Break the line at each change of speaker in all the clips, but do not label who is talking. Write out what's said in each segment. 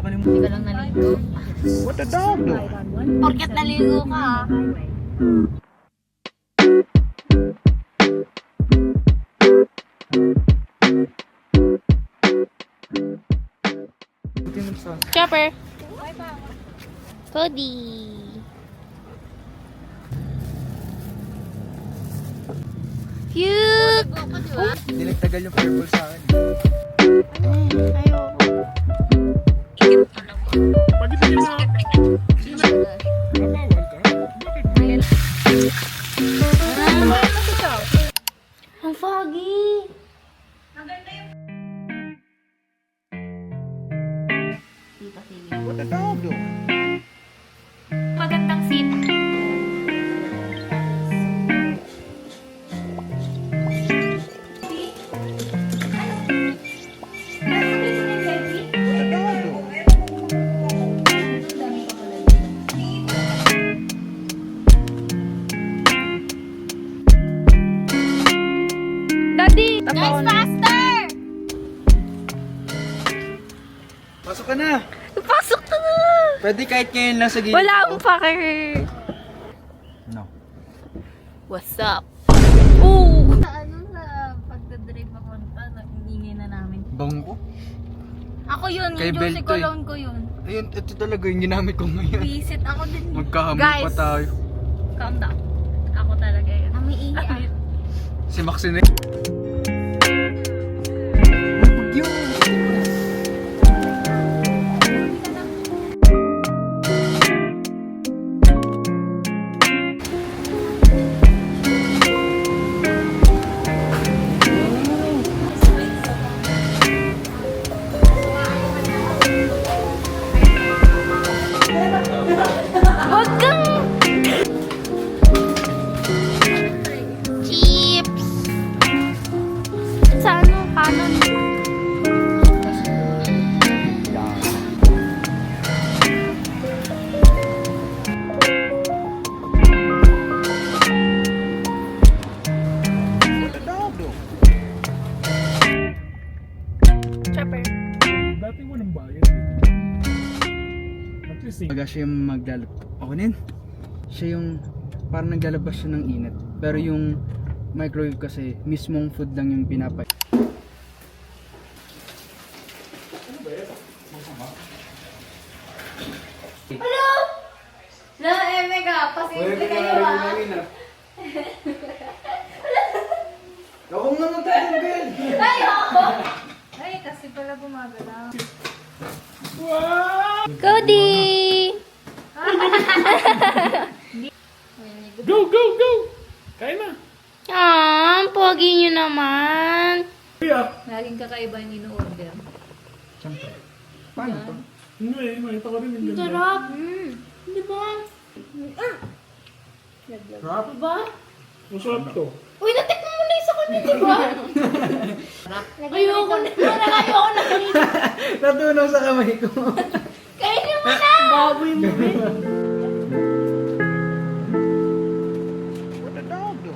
nakalimutan.
Hindi ka lang naligo.
What the dog do?
Porket naligo ka. Chopper. Cody. Cute!
Hindi nagtagal yung purple sa akin.
Ayoko.
Pwede ba yun na? Nabawal ka? Bakit?
Ang foggy.
What the dog do?
Magandang seat.
What the dog do?
Daddy! Guys, faster!
Pasok ka na.
Pasok ka na!
Pwede kahit ngayon lang sa gilid.
Wala akong pakir.
No.
What's up? Oh! Ano sa pagdadrive papunta, nag-ingay na namin.
Bango ko.
Ako yun,
Kay
yung
Bel
Josie
to eh.
Colon ko yun.
Ayun, ito talaga yung ginamit ko ngayon.
Visit ako din.
Magkahamon
Guys,
pa tayo.
calm down. Ako talaga yun. Namiihi
Si Maxine. Yun.
Huwag kang... Chips! Sa ano? Kanon?
What the dog do?
Chopper.
Dati walang bayad. At least,
Baga siya yung maglalabas. Ako din. Siya yung parang naglalabas siya ng init. Pero yung microwave kasi mismong food lang yung pinapay.
Hello! Hello, Emeka. Pasimple kayo ah.
Ako nga tayo, girl!
Ayoko! Ay, kasi pala gumagalaw. Cody!
go, go, go! Kaya na!
Ah, ang pogi nyo naman.
Kaya,
Laging kakaiba yung ino-order.
Siyempre. Paano to?
hindi eh, makita ko rin yung ganda.
Sarap. Di ba?
Sarap?
Diba?
Masarap to.
Uy, natikman mo na isa kanya, di ba? Ayoko na. Parang ayoko na.
Natunaw sa kamay ko.
Kainin mo na! Baboy mo rin.
What the dog do?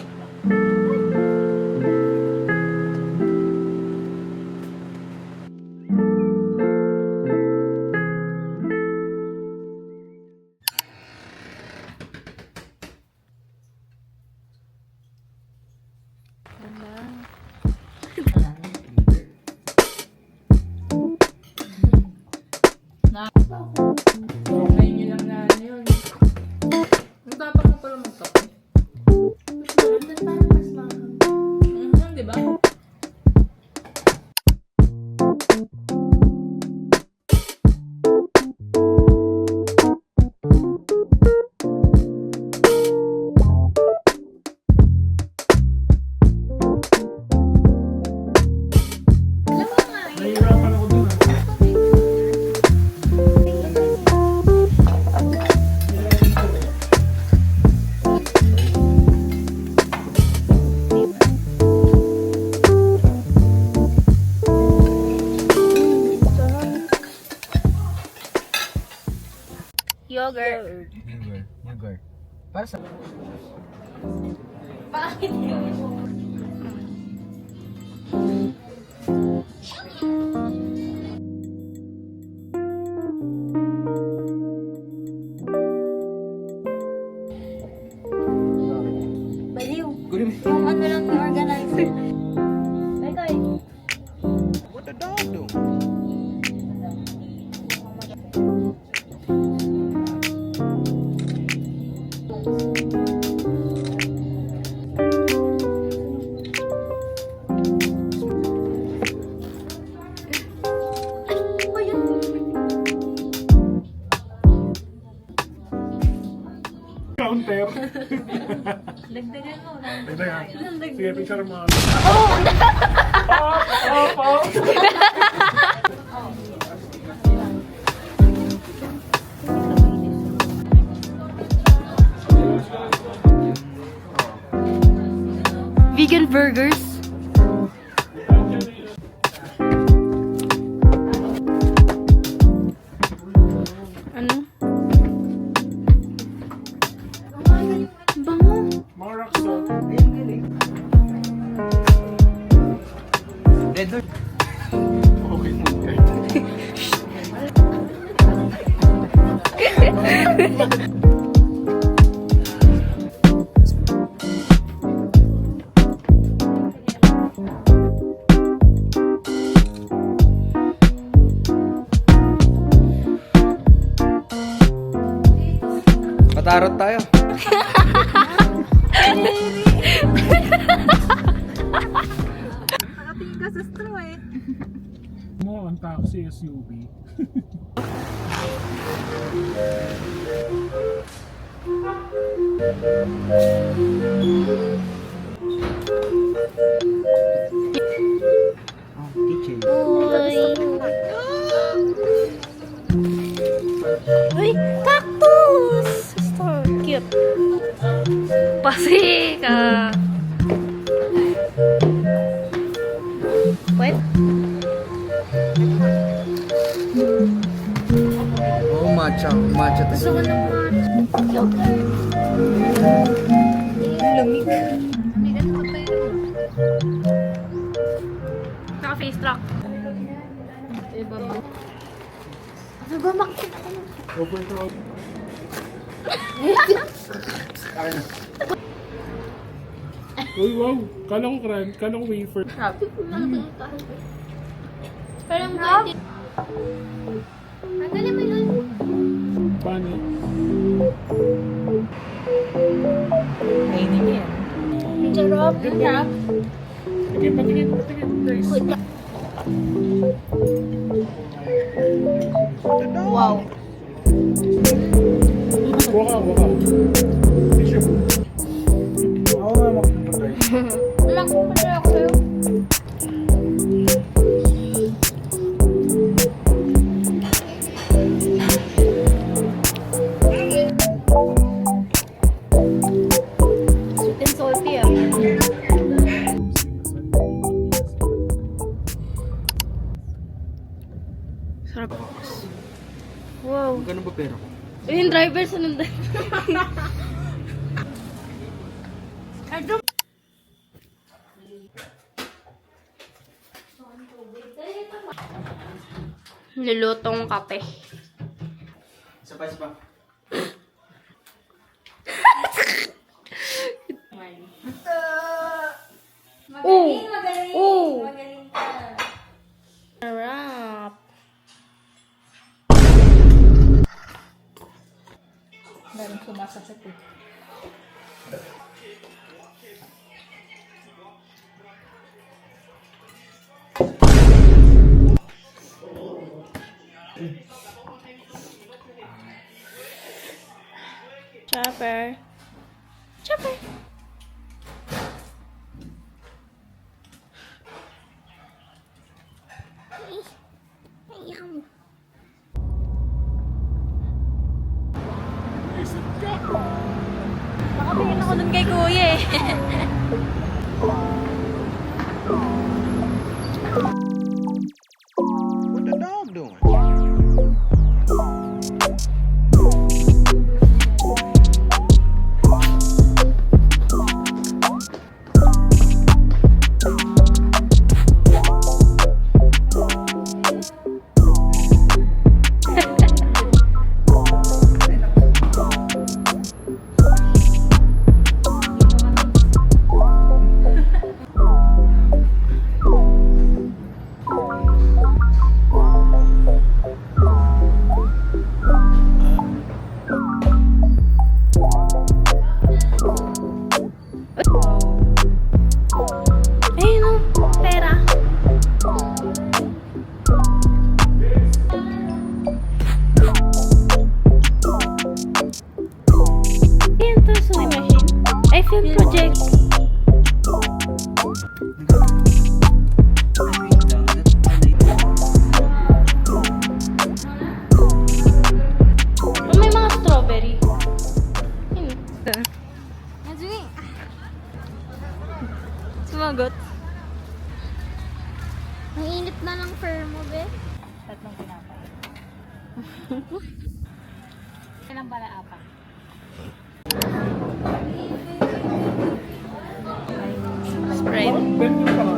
Ngayon nyo lang na ano yun. Ang dapat mo pala magkape. Di ba?
Nahihirapan ako dun ah.
Yogurt.
Yogurt. Para sa...
Bakit yun?
Kunin mo.
Yung ano lang yung organizer. Ito eh.
What the dog do?
Counter.
Dagdagan mo.
Dagdagan. Sige, picture mo.
Vegan burgers. Ano? Bango.
Mga rockstar.
Dead Lord.
Okay.
Patarot tayo.
Nakatingin ka sa straw eh.
Mo ang taxi SUV.
Oh, kitchen.
Uy, cactus! So cute. Pasika! Wait.
Oh, matcha. Matcha
Gusto ko
tayo.
ng yogurt. Lamig. Bigat mo tayo. Naka-face lock. Ano ba makikita ko?
Open to. Uy, wow. Kanong crunch, kanong wafer.
Parang white. Tanggalin mo yun.
Paano?
Sarap. Sarap.
Sige, patingin, patingin, guys.
Wow.
Waka, waka. Tissue.
Oo nga, makapagpatay.
Wala ko pala ako sa'yo. Sweet and salty ah. Sarap. Wow.
Magkano ba pera ko?
Yung driver sunod. Nilutong kape.
Isa pa, isa pa.
Oh! Sarap.
Meron sumasakit eh.
Chopper. Chopper. Yum. Nakatingin ako dun kay kuya eh.
What the dog doing?
Najui! Sumagot. Ang init na ng fur mo, be. Tatlong pinapay. Kailan pala apat? Sprite.